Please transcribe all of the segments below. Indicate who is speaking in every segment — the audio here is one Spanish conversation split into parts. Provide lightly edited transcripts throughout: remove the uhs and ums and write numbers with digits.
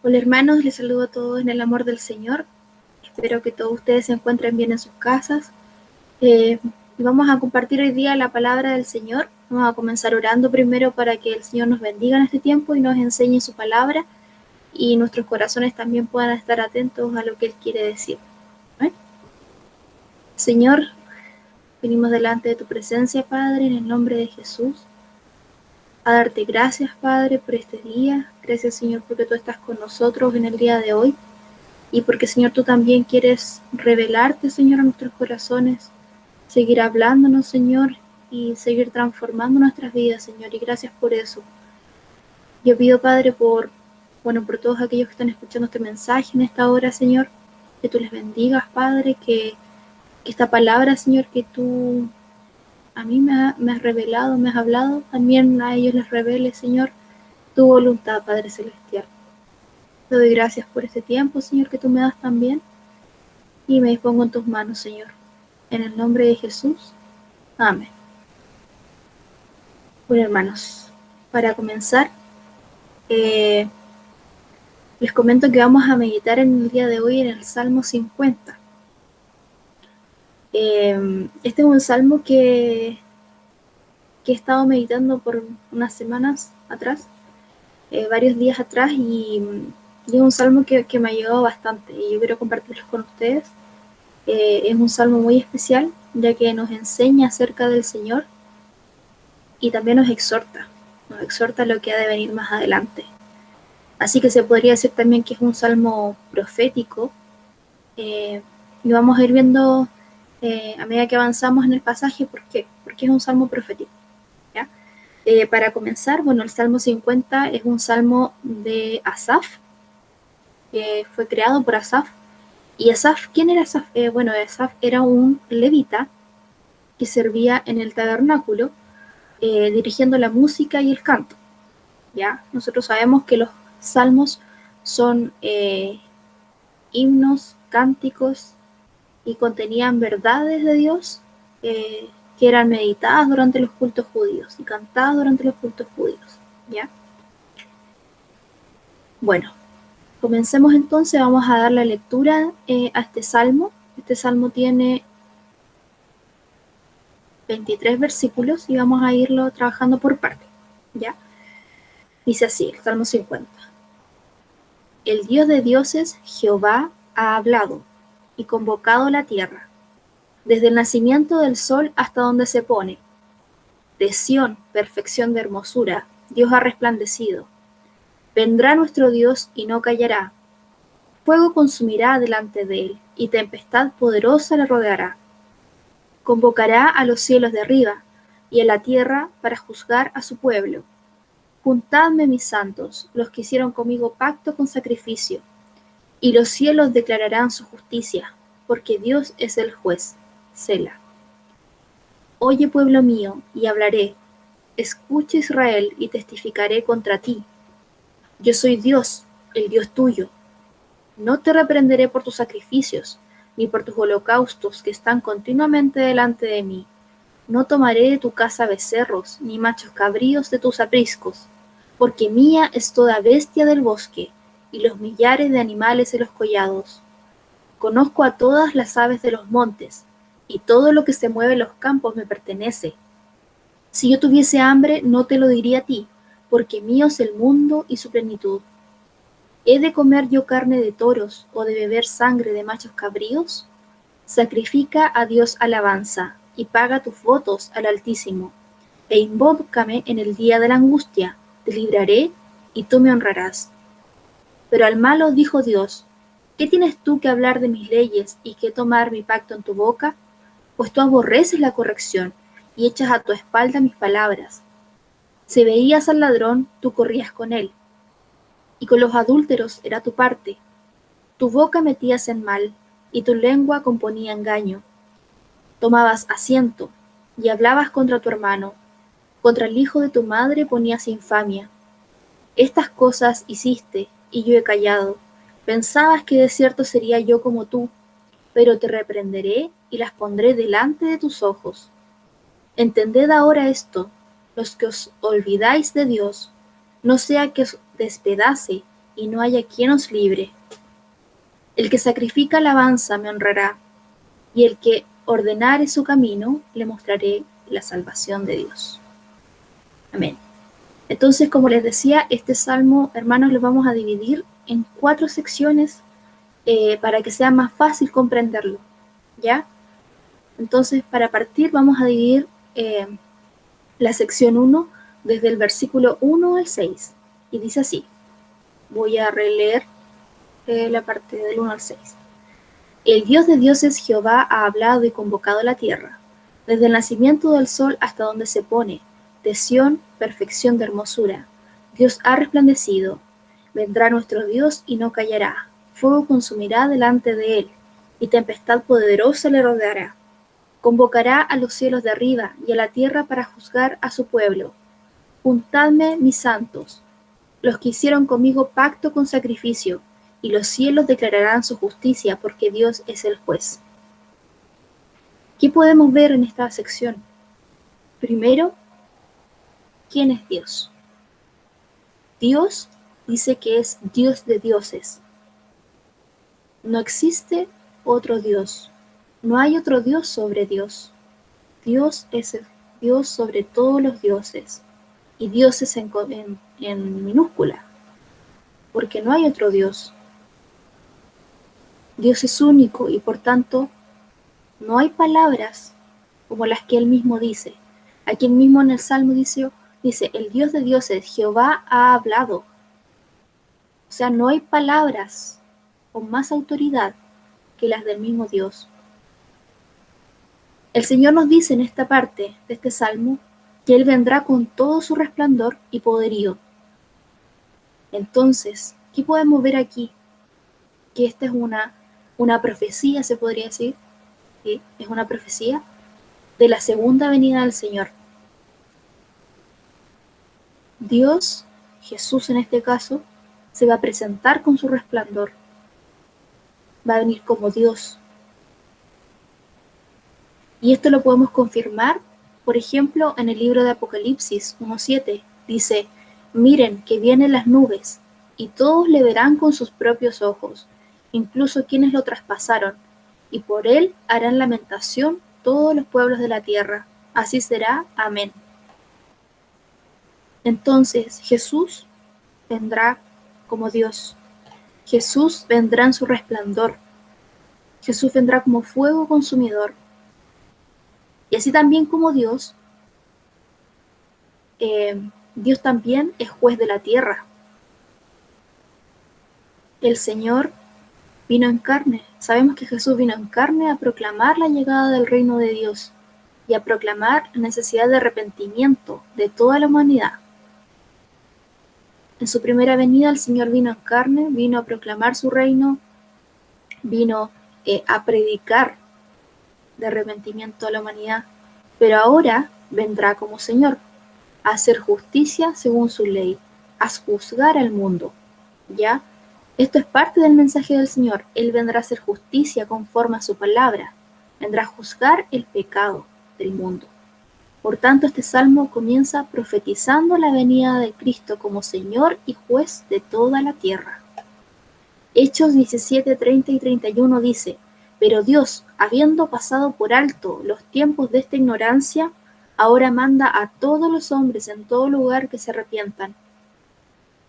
Speaker 1: Hola hermanos, les saludo a todos en el amor del Señor. Espero que todos ustedes se encuentren bien en sus casas. Y vamos a compartir hoy día la palabra del Señor. Vamos a comenzar orando primero para que el Señor nos bendiga en este tiempo y nos enseñe su palabra y nuestros corazones también puedan estar atentos a lo que Él quiere decir. ¿Eh? Señor, venimos delante de tu presencia, Padre, en el nombre de Jesús, a darte gracias, Padre, por este día. Gracias, Señor, porque tú estás con nosotros en el día de hoy. Y porque, Señor, tú también quieres revelarte, Señor, a nuestros corazones, seguir hablándonos, Señor, y seguir transformando nuestras vidas, Señor. Y gracias por eso. Yo pido, Padre, por todos aquellos que están escuchando este mensaje en esta hora, Señor, que tú les bendigas, Padre, que esta palabra, Señor, que tú a mí me has revelado, me has hablado, también a ellos les revele, Señor, tu voluntad, Padre Celestial. Te doy gracias por este tiempo, Señor, que tú me das también. Y me dispongo en tus manos, Señor. En el nombre de Jesús. Amén. Bueno, hermanos, para comenzar, eh, les comento que vamos a meditar en el día de hoy en el Salmo 50. Este es un salmo que he estado meditando por unas semanas atrás, varios días atrás, y es un salmo que me ha ayudado bastante y yo quiero compartirlos con ustedes. Es un salmo muy especial, ya que nos enseña acerca del Señor y también nos exhorta a lo que ha de venir más adelante. Así que se podría decir también que es un salmo profético, eh, y vamos a ir viendo a medida que avanzamos en el pasaje por qué, porque es un salmo profético. ¿Ya? Para comenzar, bueno, el Salmo 50 es un salmo de Asaf, que fue creado por Asaf. ¿Y Asaf, quién era Asaf? Bueno, Asaf era un levita que servía en el tabernáculo, dirigiendo la música y el canto. ¿Ya? Nosotros sabemos que los salmos son himnos, cánticos y contenían verdades de Dios, eh, que eran meditadas durante los cultos judíos y cantadas durante los cultos judíos. ¿Ya? Bueno, comencemos entonces, vamos a dar la lectura a este salmo. Este salmo tiene 23 versículos y vamos a irlo trabajando por partes. ¿Ya? Dice así, el Salmo 50. El Dios de dioses, Jehová, ha hablado y convocado la tierra, desde el nacimiento del sol hasta donde se pone. De Sión, perfección de hermosura, Dios ha resplandecido. Vendrá nuestro Dios y no callará. Fuego consumirá delante de él, y tempestad poderosa le rodeará. Convocará a los cielos de arriba y a la tierra para juzgar a su pueblo. Juntadme, mis santos, los que hicieron conmigo pacto con sacrificio, y los cielos declararán su justicia, porque Dios es el juez. Sela. Oye, pueblo mío, y hablaré. Escucha, Israel, y testificaré contra ti. Yo soy Dios, el Dios tuyo. No te reprenderé por tus sacrificios, ni por tus holocaustos que están continuamente delante de mí. No tomaré de tu casa becerros, ni machos cabríos de tus apriscos, porque mía es toda bestia del bosque, y los millares de animales de los collados. Conozco a todas las aves de los montes, y todo lo que se mueve en los campos me pertenece. Si yo tuviese hambre, no te lo diría a ti, porque mío es el mundo y su plenitud. ¿He de comer yo carne de toros o de beber sangre de machos cabríos? Sacrifica a Dios alabanza y paga tus votos al Altísimo, e invócame en el día de la angustia, te libraré y tú me honrarás. Pero al malo dijo Dios: ¿qué tienes tú que hablar de mis leyes y que tomar mi pacto en tu boca? Pues tú aborreces la corrección y echas a tu espalda mis palabras. Si veías al ladrón, tú corrías con él, y con los adúlteros era tu parte. Tu boca metías en mal, y tu lengua componía engaño. Tomabas asiento, y hablabas contra tu hermano, contra el hijo de tu madre ponías infamia. Estas cosas hiciste, y yo he callado. Pensabas que de cierto sería yo como tú, pero te reprenderé y las pondré delante de tus ojos. Entended ahora esto, los que os olvidáis de Dios, no sea que os despedace y no haya quien os libre. El que sacrifica alabanza me honrará, y el que ordenare su camino, le mostraré la salvación de Dios. Amén. Entonces, como les decía, este salmo, hermanos, lo vamos a dividir en 4 secciones para que sea más fácil comprenderlo, ¿ya? Entonces, para partir, vamos a dividir la sección 1 desde el versículo 1 al 6, y dice así. Voy a releer la parte del 1 al 6. El Dios de dioses Jehová ha hablado y convocado la tierra, desde el nacimiento del sol hasta donde se pone, de Sión, perfección de hermosura. Dios ha resplandecido, vendrá nuestro Dios y no callará, fuego consumirá delante de él, y tempestad poderosa le rodeará. Convocará a los cielos de arriba y a la tierra para juzgar a su pueblo. Juntadme, mis santos, los que hicieron conmigo pacto con sacrificio, y los cielos declararán su justicia, porque Dios es el juez. ¿Qué podemos ver en esta sección? Primero, ¿quién es Dios? Dios dice que es Dios de dioses. No existe otro Dios. No hay otro Dios sobre Dios. Dios es el Dios sobre todos los dioses. Y dioses en minúscula, porque no hay otro Dios. Dios es único y por tanto no hay palabras como las que él mismo dice. Aquí mismo en el Salmo dice, el Dios de dioses, Jehová ha hablado. O sea, no hay palabras con más autoridad que las del mismo Dios. El Señor nos dice en esta parte de este Salmo que Él vendrá con todo su resplandor y poderío. Entonces, ¿qué podemos ver aquí? Que esta es una profecía, se podría decir, ¿sí? Es una profecía de la segunda venida del Señor. Dios, Jesús en este caso, se va a presentar con su resplandor. Va a venir como Dios. Y esto lo podemos confirmar, por ejemplo, en el libro de Apocalipsis 1:7. Dice, miren que vienen las nubes, y todos le verán con sus propios ojos, incluso quienes lo traspasaron, y por él harán lamentación todos los pueblos de la tierra. Así será. Amén. Entonces Jesús vendrá como Dios. Jesús vendrá en su resplandor. Jesús vendrá como fuego consumidor. Y así también como Dios, Dios también es juez de la tierra. El Señor vino en carne. Sabemos que Jesús vino en carne a proclamar la llegada del reino de Dios y a proclamar la necesidad de arrepentimiento de toda la humanidad. En su primera venida el Señor vino en carne, vino a proclamar su reino, vino a predicar de arrepentimiento a la humanidad, pero ahora vendrá como Señor a hacer justicia según su ley, a juzgar al mundo, ¿ya? Esto es parte del mensaje del Señor. Él vendrá a hacer justicia conforme a su palabra, vendrá a juzgar el pecado del mundo. Por tanto, este salmo comienza profetizando la venida de Cristo como Señor y juez de toda la tierra. Hechos 17, 30 y 31 dice, pero Dios, habiendo pasado por alto los tiempos de esta ignorancia, ahora manda a todos los hombres en todo lugar que se arrepientan,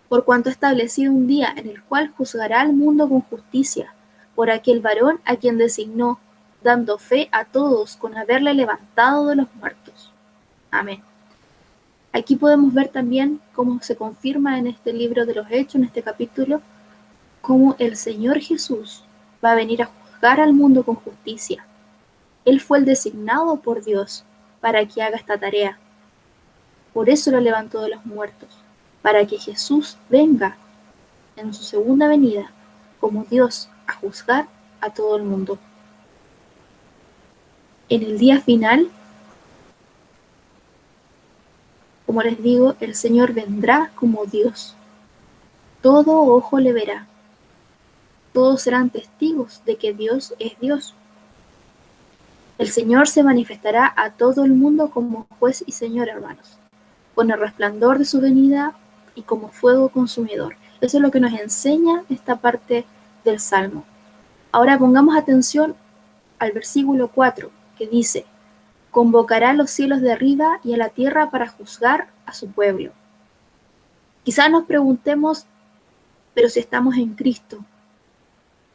Speaker 1: por cuanto ha establecido un día en el cual juzgará al mundo con justicia, por aquel varón a quien designó, dando fe a todos con haberle levantado de los muertos. Amén. Aquí podemos ver también cómo se confirma en este libro de los Hechos, en este capítulo, cómo el Señor Jesús va a venir a juzgar al mundo con justicia. Él fue el designado por Dios para que haga esta tarea. Por eso lo levantó de los muertos, para que Jesús venga en su segunda venida como Dios a juzgar a todo el mundo. En el día final, como les digo, el Señor vendrá como Dios. Todo ojo le verá. Todos serán testigos de que Dios es Dios. El Señor se manifestará a todo el mundo como juez y Señor, hermanos, con el resplandor de su venida y como fuego consumidor. Eso es lo que nos enseña esta parte del Salmo. Ahora pongamos atención al versículo 4, que dice: convocará a los cielos de arriba y a la tierra para juzgar a su pueblo. Quizás nos preguntemos, pero si estamos en Cristo,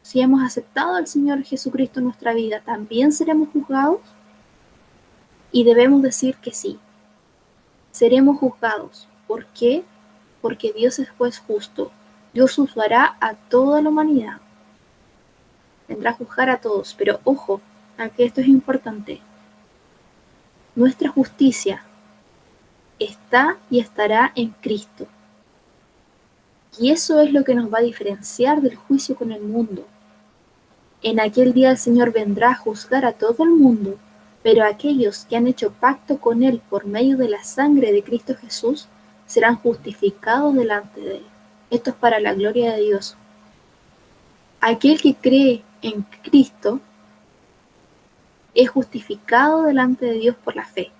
Speaker 1: si hemos aceptado al Señor Jesucristo en nuestra vida, ¿también seremos juzgados? Y debemos decir que sí, seremos juzgados. ¿Por qué? Porque Dios es juez justo. Dios juzgará a toda la humanidad. Vendrá a juzgar a todos, pero ojo, aquí esto es importante. Nuestra justicia está y estará en Cristo. Y eso es lo que nos va a diferenciar del juicio con el mundo. En aquel día el Señor vendrá a juzgar a todo el mundo, pero aquellos que han hecho pacto con Él por medio de la sangre de Cristo Jesús serán justificados delante de Él. Esto es para la gloria de Dios. Aquel que cree en Cristo es justificado delante de Dios por la fe.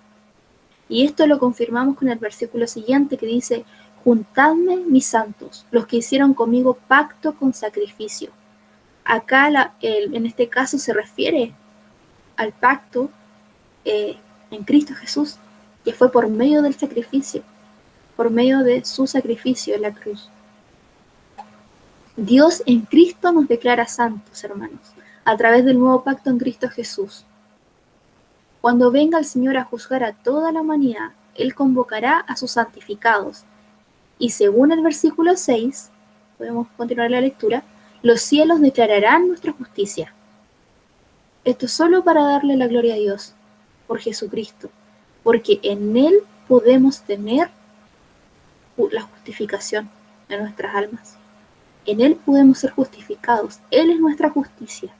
Speaker 1: Y esto lo confirmamos con el versículo siguiente que dice: juntadme mis santos, los que hicieron conmigo pacto con sacrificio. Acá en este caso se refiere al pacto en Cristo Jesús, que fue por medio del sacrificio, por medio de su sacrificio en la cruz. Dios en Cristo nos declara santos, hermanos, a través del nuevo pacto en Cristo Jesús. Cuando venga el Señor a juzgar a toda la humanidad, Él convocará a sus santificados. Y según el versículo 6, podemos continuar la lectura, los cielos declararán nuestra justicia. Esto es solo para darle la gloria a Dios por Jesucristo, porque en Él podemos tener la justificación de nuestras almas. En Él podemos ser justificados. Él es nuestra justicia.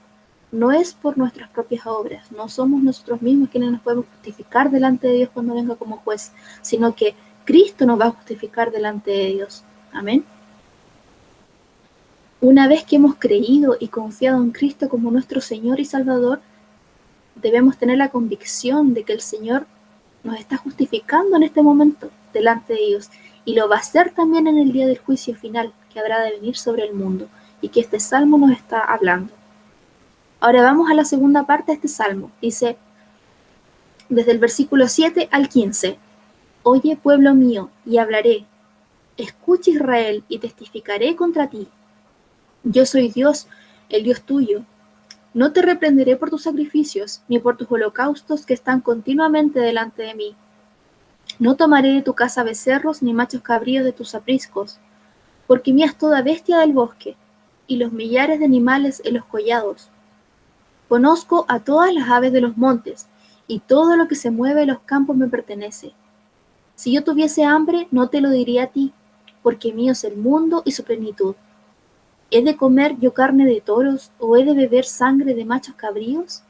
Speaker 1: No es por nuestras propias obras. No somos nosotros mismos quienes nos podemos justificar delante de Dios cuando venga como juez, sino que Cristo nos va a justificar delante de Dios. Amén. Una vez que hemos creído y confiado en Cristo como nuestro Señor y Salvador, debemos tener la convicción de que el Señor nos está justificando en este momento delante de Dios, y lo va a hacer también en el día del juicio final que habrá de venir sobre el mundo, y que este salmo nos está hablando. Ahora vamos a la segunda parte de este salmo. Dice, desde el versículo 7 al 15, oye pueblo mío, y hablaré, escucha Israel, y testificaré contra ti. Yo soy Dios, el Dios tuyo. No te reprenderé por tus sacrificios, ni por tus holocaustos que están continuamente delante de mí. No tomaré de tu casa becerros, ni machos cabríos de tus apriscos, porque mía es toda bestia del bosque, y los millares de animales en los collados. Conozco a todas las aves de los montes, y todo lo que se mueve en los campos me pertenece. Si yo tuviese hambre, no te lo diría a ti, porque mío es el mundo y su plenitud. ¿He de comer yo carne de toros, o he de beber sangre de machos cabríos?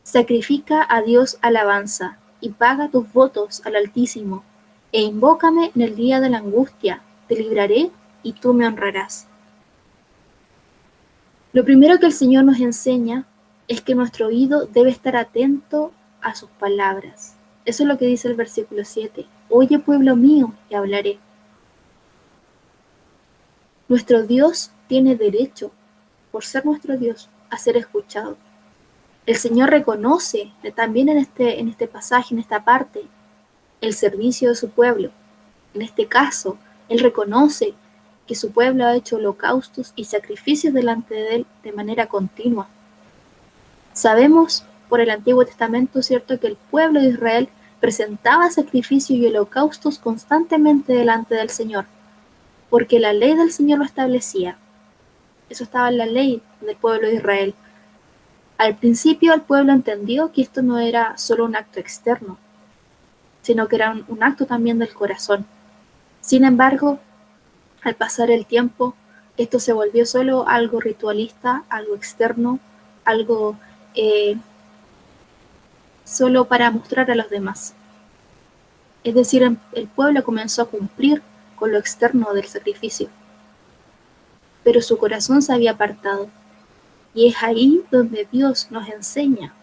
Speaker 1: Sacrifica a Dios alabanza, y paga tus votos al Altísimo, e invócame en el día de la angustia, te libraré, y tú me honrarás. Lo primero que el Señor nos enseña es que nuestro oído debe estar atento a sus palabras. Eso es lo que dice el versículo 7. Oye, pueblo mío, y hablaré. Nuestro Dios tiene derecho, por ser nuestro Dios, a ser escuchado. El Señor reconoce también en este pasaje, en esta parte, el servicio de su pueblo. En este caso, Él reconoce que su pueblo ha hecho holocaustos y sacrificios delante de Él de manera continua. Sabemos por el Antiguo Testamento, ¿cierto?, que el pueblo de Israel presentaba sacrificios y holocaustos constantemente delante del Señor, porque la ley del Señor lo establecía. Eso estaba en la ley del pueblo de Israel. Al principio el pueblo entendió que esto no era solo un acto externo, sino que era un acto también del corazón. Sin embargo, al pasar el tiempo, esto se volvió solo algo ritualista, algo externo, algo solo para mostrar a los demás. Es decir, el pueblo comenzó a cumplir con lo externo del sacrificio, pero su corazón se había apartado. Y es ahí donde Dios nos enseña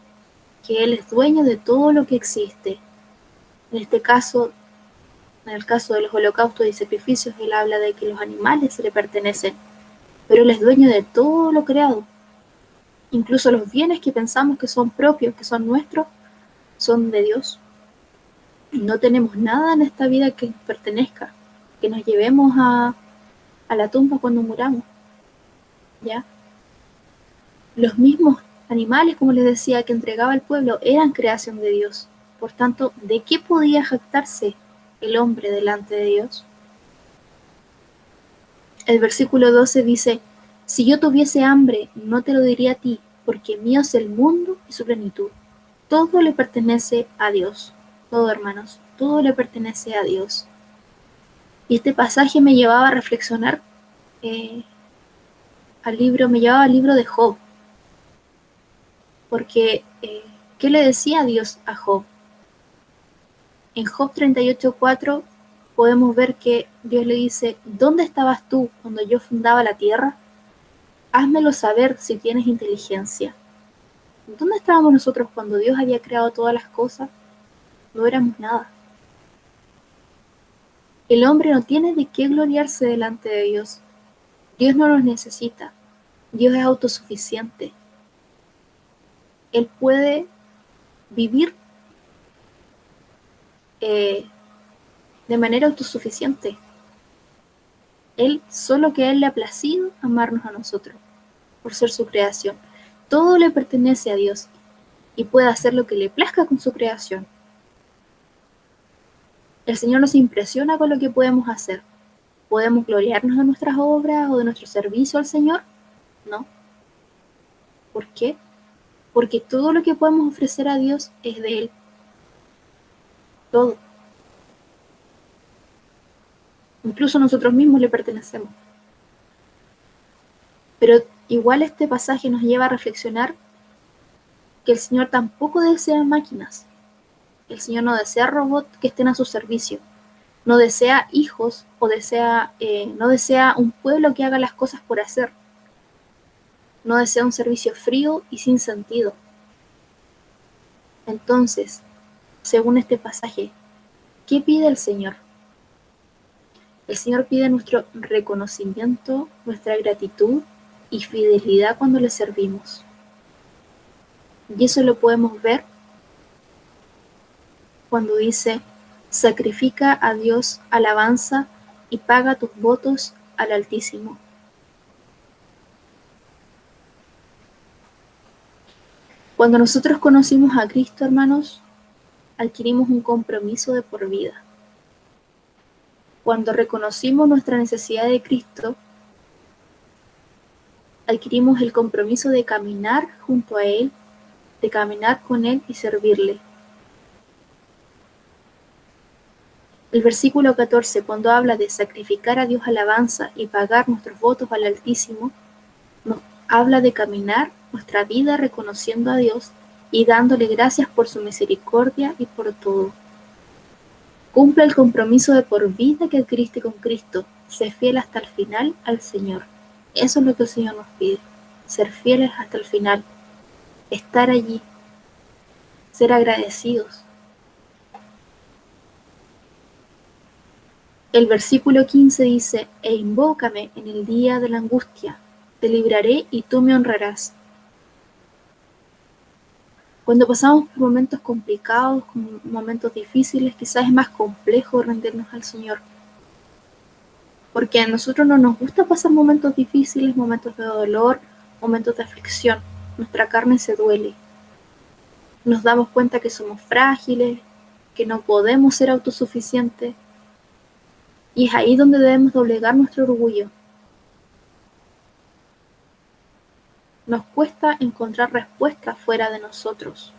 Speaker 1: que Él es dueño de todo lo que existe. En este caso, En el caso de los holocaustos y sacrificios, él habla de que los animales se le pertenecen, pero él es dueño de todo lo creado. Incluso los bienes que pensamos que son propios, que son nuestros, son de Dios. No tenemos nada en esta vida que nos pertenezca, que nos llevemos a la tumba cuando muramos, ¿ya? Los mismos animales, como les decía, que entregaba el pueblo, eran creación de Dios. Por tanto, ¿de qué podía jactarse el hombre delante de Dios? El versículo 12 dice, si yo tuviese hambre, no te lo diría a ti, porque mío es el mundo y su plenitud. Todo le pertenece a Dios. Todo, hermanos, todo le pertenece a Dios. Y este pasaje me llevaba a reflexionar me llevaba al libro de Job. Porque, ¿qué le decía Dios a Job? En Job 38:4 podemos ver que Dios le dice, ¿dónde estabas tú cuando yo fundaba la tierra? Házmelo saber si tienes inteligencia. ¿Dónde estábamos nosotros cuando Dios había creado todas las cosas? No éramos nada. El hombre no tiene de qué gloriarse delante de Dios. Dios no nos necesita. Dios es autosuficiente. Él puede vivir de manera autosuficiente. Solo que a Él le ha placido amarnos a nosotros, por ser su creación. Todo le pertenece a Dios y puede hacer lo que le plazca con su creación. El Señor nos impresiona con lo que podemos hacer. ¿Podemos gloriarnos de nuestras obras o de nuestro servicio al Señor? No. ¿Por qué? Porque todo lo que podemos ofrecer a Dios es de Él. Todo. Incluso nosotros mismos le pertenecemos. Pero igual este pasaje nos lleva a reflexionar que el Señor tampoco desea máquinas. El Señor no desea robots que estén a su servicio. No desea hijos o no desea un pueblo que haga las cosas por hacer. No desea un servicio frío y sin sentido. Entonces, según este pasaje, ¿qué pide el Señor? El Señor pide nuestro reconocimiento, nuestra gratitud y fidelidad cuando le servimos. Y eso lo podemos ver cuando dice, sacrifica a Dios alabanza y paga tus votos al Altísimo. Cuando nosotros conocimos a Cristo, hermanos, adquirimos un compromiso de por vida. Cuando reconocimos nuestra necesidad de Cristo, adquirimos el compromiso de caminar junto a Él, de caminar con Él y servirle. El versículo 14, cuando habla de sacrificar a Dios alabanza y pagar nuestros votos al Altísimo, nos habla de caminar nuestra vida reconociendo a Dios y dándole gracias por su misericordia y por todo. Cumple el compromiso de por vida que adquiriste con Cristo. Sé fiel hasta el final al Señor. Eso es lo que el Señor nos pide. Ser fieles hasta el final. Estar allí. Ser agradecidos. El versículo 15 dice, e invócame en el día de la angustia. Te libraré y tú me honrarás. Cuando pasamos por momentos complicados, momentos difíciles, quizás es más complejo rendirnos al Señor. Porque a nosotros no nos gusta pasar momentos difíciles, momentos de dolor, momentos de aflicción. Nuestra carne se duele. Nos damos cuenta que somos frágiles, que no podemos ser autosuficientes. Y es ahí donde debemos doblegar nuestro orgullo. Nos cuesta encontrar respuestas fuera de nosotros.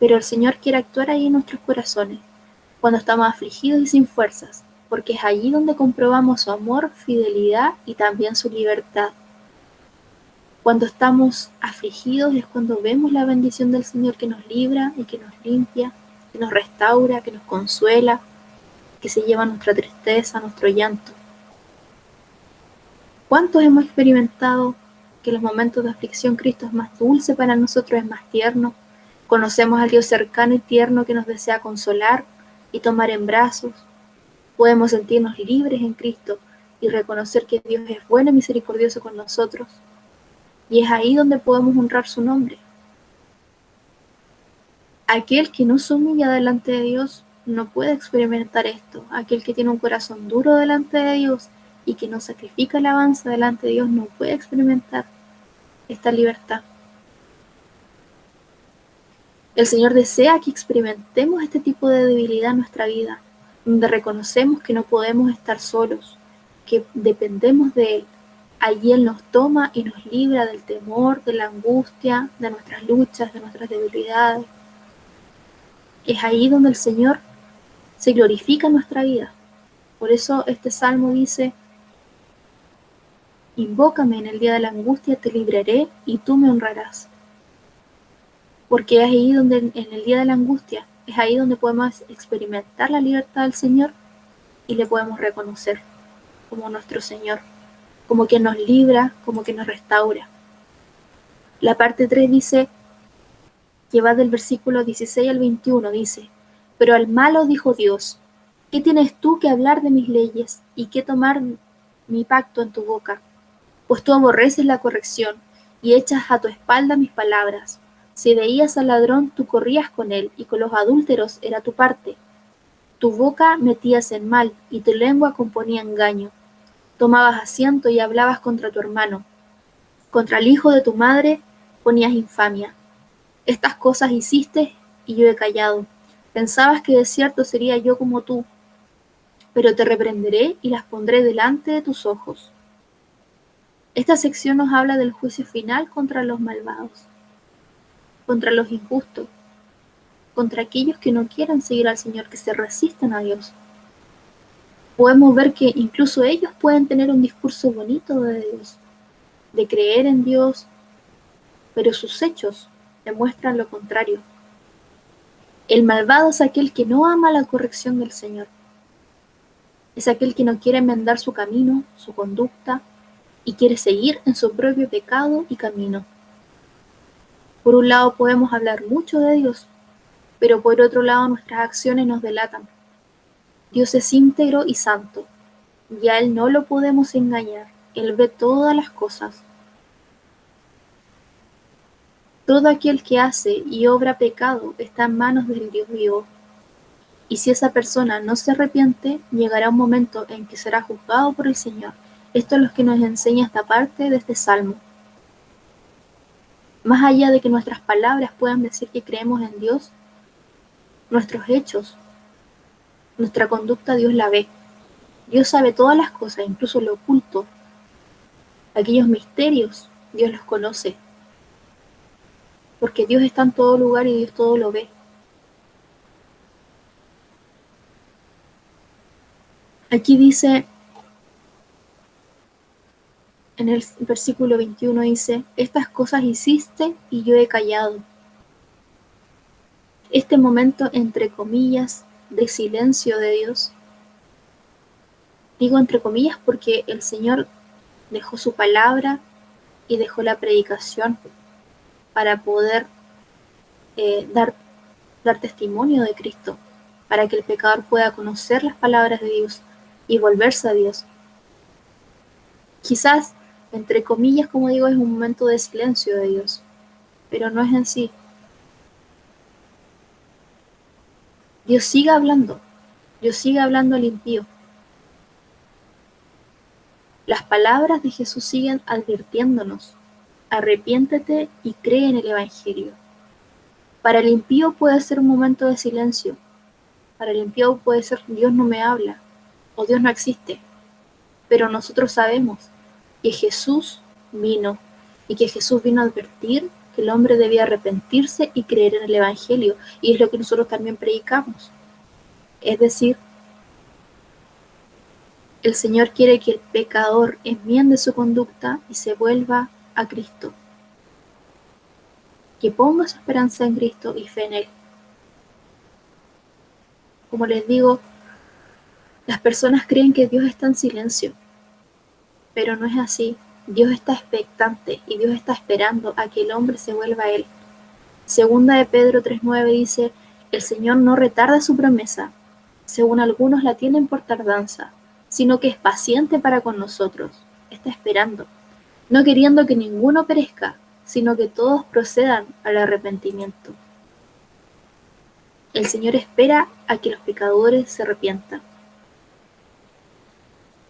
Speaker 1: Pero el Señor quiere actuar ahí en nuestros corazones, cuando estamos afligidos y sin fuerzas, porque es allí donde comprobamos su amor, fidelidad y también su libertad. Cuando estamos afligidos es cuando vemos la bendición del Señor que nos libra y que nos limpia, que nos restaura, que nos consuela, que se lleva nuestra tristeza, nuestro llanto. ¿Cuántos hemos experimentado que en los momentos de aflicción Cristo es más dulce para nosotros, es más tierno? Conocemos al Dios cercano y tierno que nos desea consolar y tomar en brazos. Podemos sentirnos libres en Cristo y reconocer que Dios es bueno y misericordioso con nosotros. Y es ahí donde podemos honrar su nombre. Aquel que no se humilla delante de Dios no puede experimentar esto. Aquel que tiene un corazón duro delante de Dios y que no sacrifica alabanza delante de Dios no puede experimentar esta libertad. El Señor desea que experimentemos este tipo de debilidad en nuestra vida, donde reconocemos que no podemos estar solos, que dependemos de Él. Allí Él nos toma y nos libra del temor, de la angustia, de nuestras luchas, de nuestras debilidades. Es ahí donde el Señor se glorifica en nuestra vida. Por eso este salmo dice: invócame en el día de la angustia, te libraré y tú me honrarás. Porque es ahí donde, en el día de la angustia, es ahí donde podemos experimentar la libertad del Señor y le podemos reconocer como nuestro Señor, como quien nos libra, como quien nos restaura. La parte 3 dice, que va del versículo 16 al 21, dice: pero al malo dijo Dios: ¿qué tienes tú que hablar de mis leyes y qué tomar mi pacto en tu boca? Pues tú aborreces la corrección y echas a tu espalda mis palabras. Si veías al ladrón, tú corrías con él, y con los adúlteros era tu parte. Tu boca metías en mal, y tu lengua componía engaño. Tomabas asiento y hablabas contra tu hermano. Contra el hijo de tu madre ponías infamia. Estas cosas hiciste, y yo he callado. Pensabas que de cierto sería yo como tú, pero te reprenderé y las pondré delante de tus ojos. Esta sección nos habla del juicio final contra los malvados, contra los injustos, contra aquellos que no quieran seguir al Señor, que se resistan a Dios. Podemos ver que incluso ellos pueden tener un discurso bonito de Dios, de creer en Dios, pero sus hechos demuestran lo contrario. El malvado es aquel que no ama la corrección del Señor. Es aquel que no quiere enmendar su camino, su conducta, y quiere seguir en su propio pecado y camino. Por un lado podemos hablar mucho de Dios, pero por otro lado nuestras acciones nos delatan. Dios es íntegro y santo, y a Él no lo podemos engañar. Él ve todas las cosas. Todo aquel que hace y obra pecado está en manos del Dios vivo. Y si esa persona no se arrepiente, llegará un momento en que será juzgado por el Señor. Esto es lo que nos enseña esta parte de este salmo. Más allá de que nuestras palabras puedan decir que creemos en Dios, nuestros hechos, nuestra conducta, Dios la ve. Dios sabe todas las cosas, incluso lo oculto. Aquellos misterios, Dios los conoce. Porque Dios está en todo lugar y Dios todo lo ve. Aquí dice, en el versículo 21 dice: estas cosas hiciste y yo he callado. Este momento, entre comillas, de silencio de Dios, digo entre comillas porque el Señor dejó su palabra y dejó la predicación para poder dar testimonio de Cristo, para que el pecador pueda conocer las palabras de Dios y volverse a Dios. Quizás, entre comillas, como digo, es un momento de silencio de Dios, pero no es en sí. Dios sigue hablando al impío. Las palabras de Jesús siguen advirtiéndonos: arrepiéntete y cree en el Evangelio. Para el impío puede ser un momento de silencio. Para el impío puede ser: Dios no me habla o Dios no existe. Pero nosotros sabemos que Jesús vino y que Jesús vino a advertir que el hombre debía arrepentirse y creer en el Evangelio. Y es lo que nosotros también predicamos. Es decir, el Señor quiere que el pecador enmiende su conducta y se vuelva a Cristo. Que ponga su esperanza en Cristo y fe en Él. Como les digo, las personas creen que Dios está en silencio, pero no es así. Dios está expectante y Dios está esperando a que el hombre se vuelva a Él. Segunda de Pedro 3:9 dice: el Señor no retarda su promesa, según algunos la tienen por tardanza, sino que es paciente para con nosotros, está esperando, no queriendo que ninguno perezca, sino que todos procedan al arrepentimiento. El Señor espera a que los pecadores se arrepientan.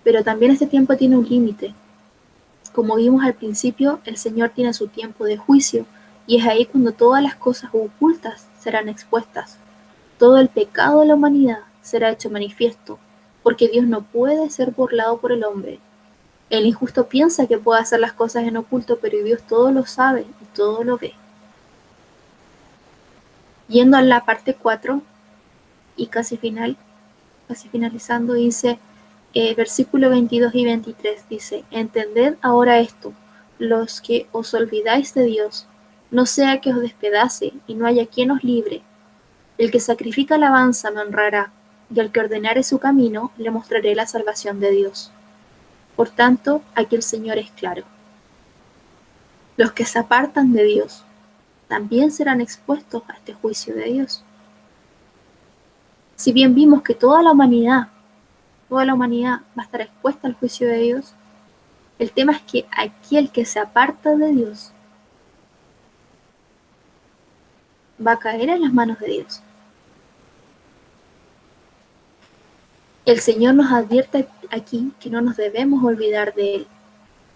Speaker 1: Pero también este tiempo tiene un límite. Como vimos al principio, el Señor tiene su tiempo de juicio, y es ahí cuando todas las cosas ocultas serán expuestas. Todo el pecado de la humanidad será hecho manifiesto, porque Dios no puede ser burlado por el hombre. El injusto piensa que puede hacer las cosas en oculto, pero Dios todo lo sabe y todo lo ve. Yendo a la parte 4 y casi finalizando, dice, versículo 22 y 23, dice, entended ahora esto, los que os olvidáis de Dios, no sea que os despedace y no haya quien os libre. El que sacrifica alabanza me honrará, y al que ordenare su camino, le mostraré la salvación de Dios. Por tanto, aquí el Señor es claro. Los que se apartan de Dios también serán expuestos a este juicio de Dios. Si bien vimos que toda la humanidad va a estar expuesta al juicio de Dios, el tema es que aquel que se aparta de Dios va a caer en las manos de Dios. El Señor nos advierte aquí que no nos debemos olvidar de Él.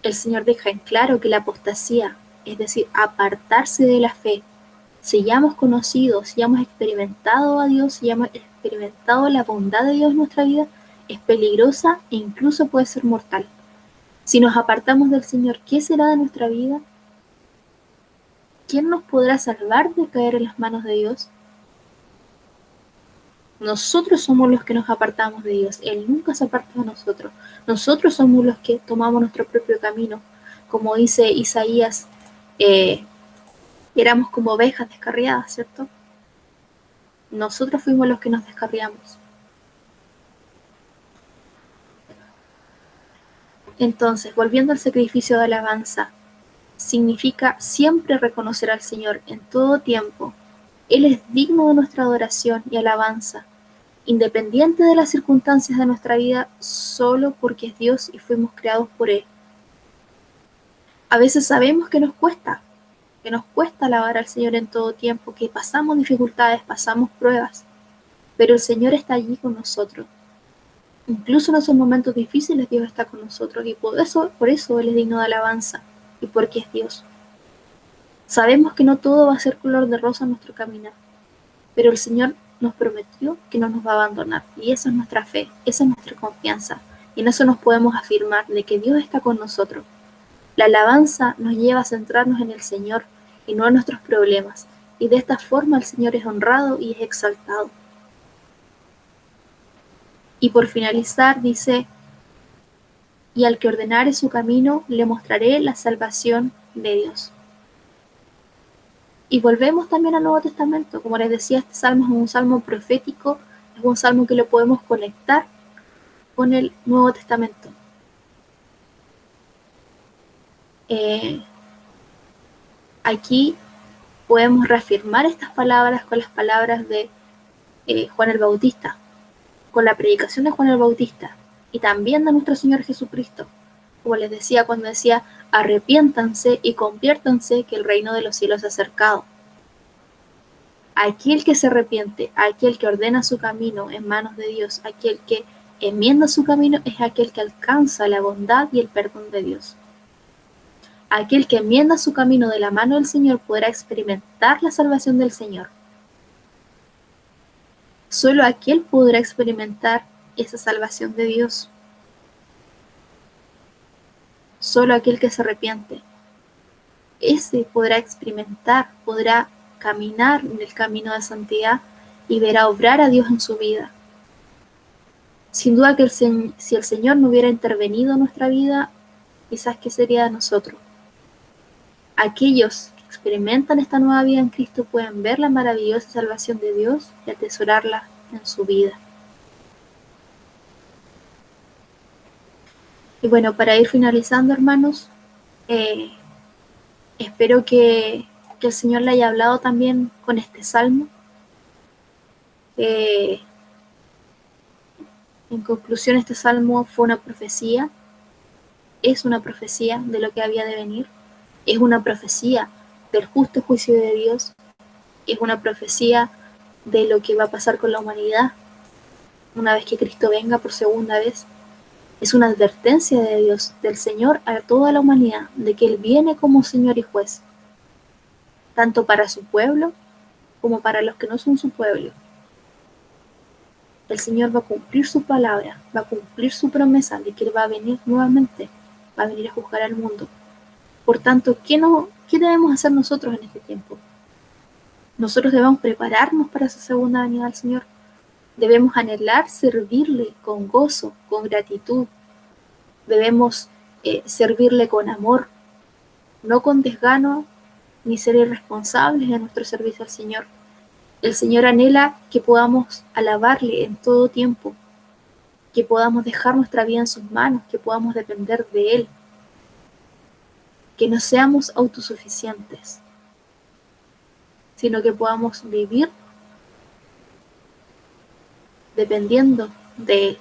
Speaker 1: El Señor deja en claro que la apostasía, es decir, apartarse de la fe, si ya hemos conocido, si ya hemos experimentado a Dios, si ya hemos experimentado la bondad de Dios en nuestra vida, es peligrosa e incluso puede ser mortal. Si nos apartamos del Señor, ¿qué será de nuestra vida? ¿Quién nos podrá salvar de caer en las manos de Dios? Nosotros somos los que nos apartamos de Dios. Él nunca se aparta de nosotros. Nosotros somos los que tomamos nuestro propio camino. Como dice Isaías, eh, éramos como ovejas descarriadas, ¿cierto? Nosotros fuimos los que nos descarriamos. Entonces, volviendo al sacrificio de alabanza, significa siempre reconocer al Señor en todo tiempo. Él es digno de nuestra adoración y alabanza, independiente de las circunstancias de nuestra vida, solo porque es Dios y fuimos creados por Él. A veces sabemos que nos cuesta alabar al Señor en todo tiempo, que pasamos dificultades, pasamos pruebas, pero el Señor está allí con nosotros. Incluso en esos momentos difíciles Dios está con nosotros y por eso Él es digno de alabanza y porque es Dios. Sabemos que no todo va a ser color de rosa en nuestro caminar, pero el Señor nos prometió que no nos va a abandonar y esa es nuestra fe, esa es nuestra confianza y en eso nos podemos afirmar de que Dios está con nosotros. La alabanza nos lleva a centrarnos en el Señor y no en nuestros problemas y de esta forma el Señor es honrado y es exaltado. Y por finalizar dice, y al que ordenare su camino le mostraré la salvación de Dios. Y volvemos también al Nuevo Testamento. Como les decía, este salmo es un salmo profético, es un salmo que lo podemos conectar con el Nuevo Testamento. Aquí podemos reafirmar estas palabras con las palabras de Juan el Bautista, con la predicación de Juan el Bautista y también de nuestro Señor Jesucristo. Como les decía cuando decía, arrepiéntanse y conviértanse que el reino de los cielos se ha acercado. Aquel que se arrepiente, aquel que ordena su camino en manos de Dios, aquel que enmienda su camino es aquel que alcanza la bondad y el perdón de Dios. Aquel que enmienda su camino de la mano del Señor podrá experimentar la salvación del Señor. Solo aquel podrá experimentar esa salvación de Dios. Solo aquel que se arrepiente. Ese podrá experimentar, podrá caminar en el camino de santidad y verá obrar a Dios en su vida. Sin duda que si el Señor no hubiera intervenido en nuestra vida, quizás qué sería de nosotros. Aquellos que experimentan esta nueva vida en Cristo pueden ver la maravillosa salvación de Dios y atesorarla en su vida. Y bueno, para ir finalizando, hermanos, espero que el Señor le haya hablado también con este salmo. En conclusión, este salmo fue una profecía, es una profecía de lo que había de venir, es una profecía del justo juicio de Dios, es una profecía de lo que va a pasar con la humanidad una vez que Cristo venga por segunda vez. Es una advertencia de Dios, del Señor a toda la humanidad, de que Él viene como Señor y juez, tanto para su pueblo como para los que no son su pueblo. El Señor va a cumplir su palabra, va a cumplir su promesa de que Él va a venir nuevamente, va a venir a juzgar al mundo. Por tanto, ¿qué debemos hacer nosotros en este tiempo? Nosotros debemos prepararnos para esa segunda venida del Señor. Debemos anhelar servirle con gozo, con gratitud. Debemos servirle con amor, no con desgano, ni ser irresponsables en nuestro servicio al Señor. El Señor anhela que podamos alabarle en todo tiempo, que podamos dejar nuestra vida en sus manos, que podamos depender de Él, que no seamos autosuficientes, sino que podamos vivir dependiendo de Él.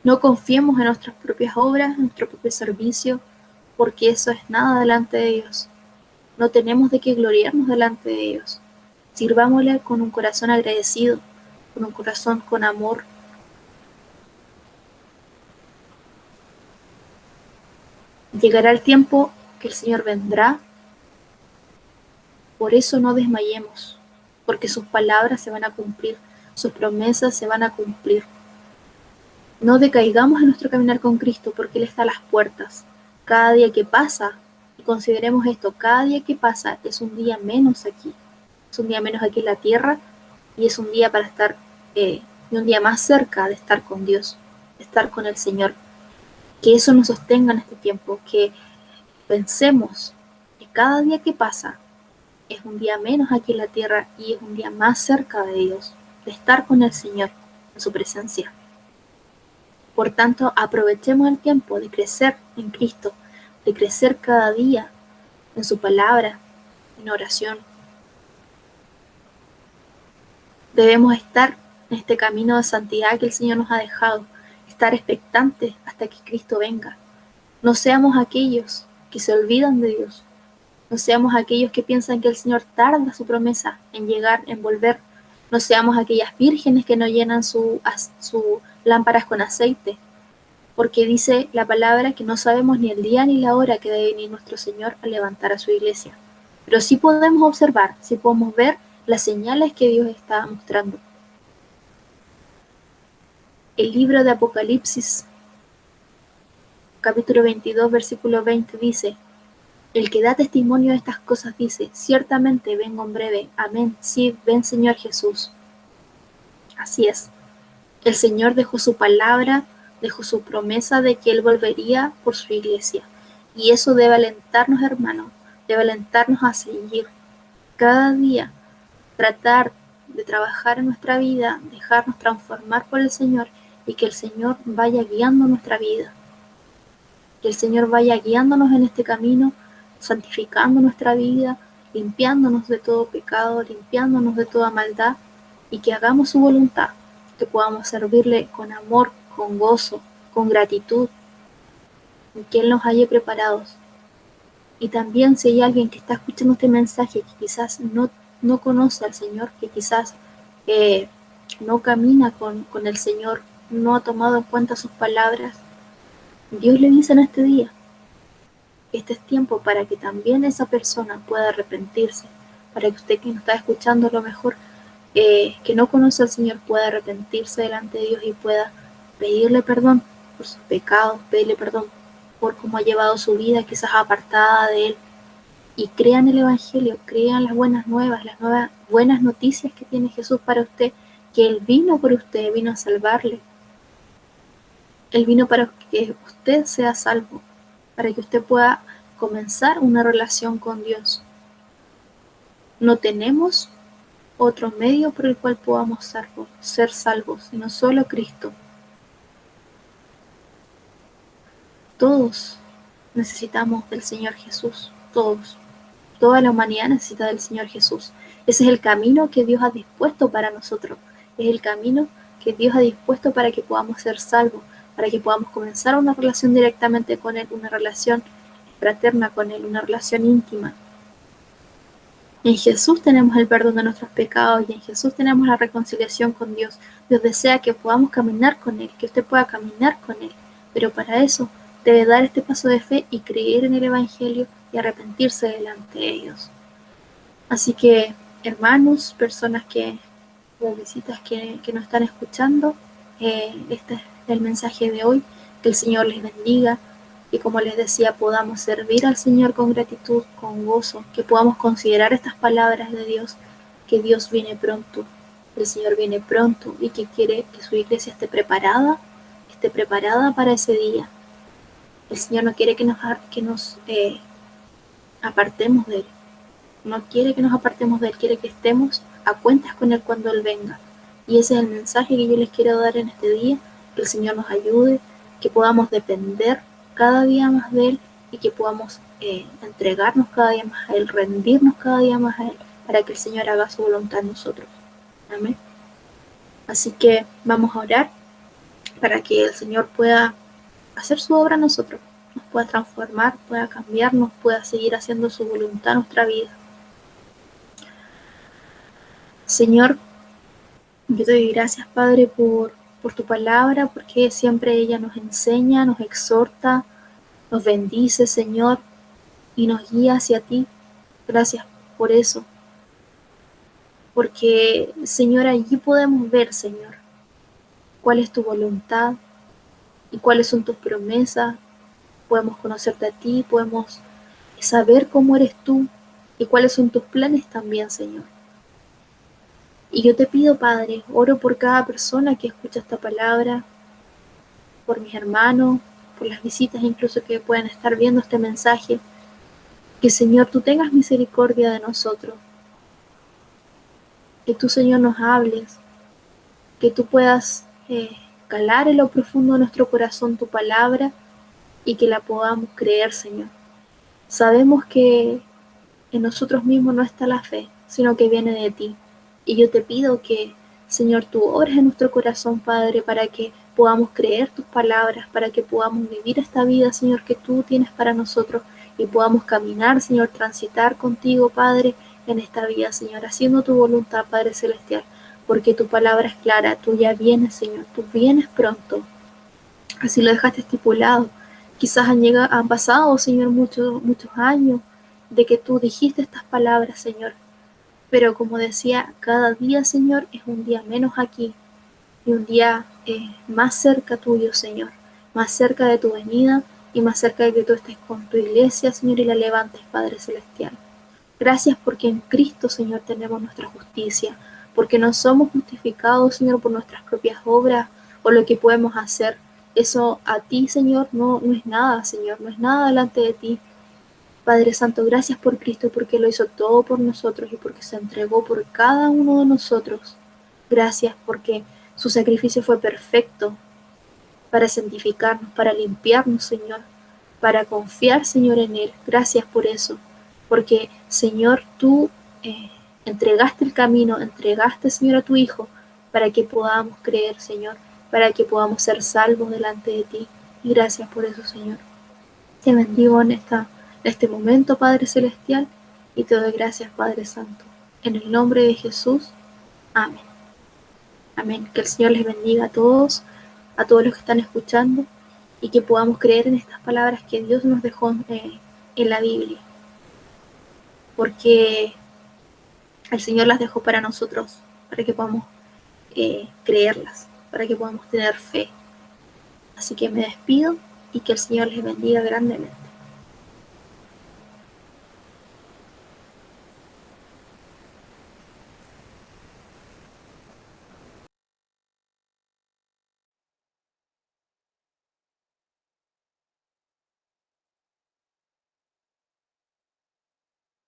Speaker 1: No confiemos en nuestras propias obras, en nuestro propio servicio, porque eso es nada delante de Dios. No tenemos de qué gloriarnos delante de Dios. Sirvámosle con un corazón agradecido, con un corazón con amor. Llegará el tiempo que el Señor vendrá, por eso no desmayemos, porque sus palabras se van a cumplir, sus promesas se van a cumplir. No decaigamos en nuestro caminar con Cristo, porque Él está a las puertas. Cada día que pasa, y consideremos esto, cada día que pasa es un día menos aquí. Es un día menos aquí en la tierra, y es un día para estar, y un día más cerca de estar con Dios, de estar con el Señor. Que eso nos sostenga en este tiempo, que pensemos que cada día que pasa es un día menos aquí en la tierra y es un día más cerca de Dios, de estar con el Señor en su presencia. Por tanto, aprovechemos el tiempo de crecer en Cristo, de crecer cada día en su palabra, en oración. Debemos estar en este camino de santidad que el Señor nos ha dejado, estar expectantes hasta que Cristo venga. No seamos aquellos que se olvidan de Dios, no seamos aquellos que piensan que el Señor tarda su promesa en llegar, en volver. No seamos aquellas vírgenes que no llenan sus lámparas con aceite, porque dice la palabra que no sabemos ni el día ni la hora que debe venir nuestro Señor a levantar a su iglesia. Pero sí podemos observar, sí podemos ver las señales que Dios está mostrando. El libro de Apocalipsis, capítulo 22, versículo 20 dice: el que da testimonio de estas cosas dice: ciertamente vengo en breve. Amén. Sí, ven Señor Jesús. Así es. El Señor dejó su palabra, dejó su promesa de que Él volvería por su iglesia. Y eso debe alentarnos, hermanos, debe alentarnos a seguir cada día, tratar de trabajar en nuestra vida, dejarnos transformar por el Señor y que el Señor vaya guiando nuestra vida. Que el Señor vaya guiándonos en este camino, santificando nuestra vida, limpiándonos de todo pecado, limpiándonos de toda maldad, y que hagamos su voluntad, que podamos servirle con amor, con gozo, con gratitud, y que Él nos haya preparados. Y también si hay alguien que está escuchando este mensaje que quizás no conoce al Señor, que quizás no camina con el Señor, no ha tomado en cuenta sus palabras, Dios le dice en este día: este es tiempo para que también esa persona pueda arrepentirse, para que usted que nos está escuchando a lo mejor que no conoce al Señor pueda arrepentirse delante de Dios y pueda pedirle perdón por sus pecados, pedirle perdón por cómo ha llevado su vida quizás apartada de Él, y crean el Evangelio, crean las buenas nuevas, las nuevas buenas noticias que tiene Jesús para usted, que Él vino por usted, vino a salvarle. Él vino para que usted sea salvo, para que usted pueda comenzar una relación con Dios. No tenemos otro medio por el cual podamos ser salvos, sino solo Cristo. Todos necesitamos del Señor Jesús, todos. Toda la humanidad necesita del Señor Jesús. Ese es el camino que Dios ha dispuesto para nosotros. Es el camino que Dios ha dispuesto para que podamos ser salvos, para que podamos comenzar una relación directamente con Él, una relación fraterna con Él, una relación íntima. En Jesús tenemos el perdón de nuestros pecados y en Jesús tenemos la reconciliación con Dios. Dios desea que podamos caminar con Él, que usted pueda caminar con Él, pero para eso debe dar este paso de fe y creer en el Evangelio y arrepentirse delante de ellos. Así que, hermanos, personas o visitas que nos están escuchando, este es el mensaje de hoy. Que el Señor les bendiga y, como les decía, podamos servir al Señor con gratitud, con gozo, que podamos considerar estas palabras de Dios, que Dios viene pronto, el Señor viene pronto y que quiere que su iglesia esté preparada para ese día. El Señor no quiere que nos apartemos de Él. No quiere que nos apartemos de Él, quiere que estemos a cuentas con Él cuando Él venga. Y ese es el mensaje que yo les quiero dar en este día, que el Señor nos ayude, que podamos depender cada día más de Él y que podamos entregarnos cada día más a Él, rendirnos cada día más a Él, para que el Señor haga su voluntad en nosotros. Amén. Así que vamos a orar para que el Señor pueda hacer su obra en nosotros, nos pueda transformar, pueda cambiarnos, pueda seguir haciendo su voluntad en nuestra vida. Señor, yo te doy gracias, Padre, por tu palabra, porque siempre ella nos enseña, nos exhorta, nos bendice, Señor, y nos guía hacia ti. Gracias por eso, porque, Señor, allí podemos ver, Señor, cuál es tu voluntad y cuáles son tus promesas. Podemos conocerte a ti, podemos saber cómo eres tú y cuáles son tus planes también, Señor. Y yo te pido, Padre, oro por cada persona que escucha esta palabra, por mis hermanos, por las visitas incluso que puedan estar viendo este mensaje, que, Señor, tú tengas misericordia de nosotros, que tú, Señor, nos hables, que tú puedas calar en lo profundo de nuestro corazón tu palabra y que la podamos creer, Señor. Sabemos que en nosotros mismos no está la fe, sino que viene de ti. Y yo te pido que, Señor, tú ores en nuestro corazón, Padre, para que podamos creer tus palabras, para que podamos vivir esta vida, Señor, que tú tienes para nosotros y podamos caminar, Señor, transitar contigo, Padre, en esta vida, Señor, haciendo tu voluntad, Padre Celestial, porque tu palabra es clara, tú ya vienes, Señor, tú vienes pronto. Así lo dejaste estipulado. Quizás han pasado, Señor, muchos años de que tú dijiste estas palabras, Señor. Pero como decía, cada día, Señor, es un día menos aquí y un día más cerca tuyo, Señor. Más cerca de tu venida y más cerca de que tú estés con tu iglesia, Señor, y la levantes, Padre Celestial. Gracias porque en Cristo, Señor, tenemos nuestra justicia. Porque no somos justificados, Señor, por nuestras propias obras o lo que podemos hacer. Eso a ti, Señor, no es nada, Señor, no es nada delante de ti. Padre Santo, gracias por Cristo, porque lo hizo todo por nosotros y porque se entregó por cada uno de nosotros. Gracias porque su sacrificio fue perfecto para santificarnos, para limpiarnos, Señor, para confiar, Señor, en Él. Gracias por eso, porque, Señor, tú entregaste el camino, entregaste, Señor, a tu Hijo, para que podamos creer, Señor, para que podamos ser salvos delante de ti. Y gracias por eso, Señor. Te bendigo en este momento, Padre Celestial, y te doy gracias, Padre Santo. En el nombre de Jesús, amén. Amén. Que el Señor les bendiga a todos los que están escuchando, y que podamos creer en estas palabras que Dios nos dejó en la Biblia, porque el Señor las dejó para nosotros, para que podamos creerlas, para que podamos tener fe. Así que me despido y que el Señor les bendiga grandemente.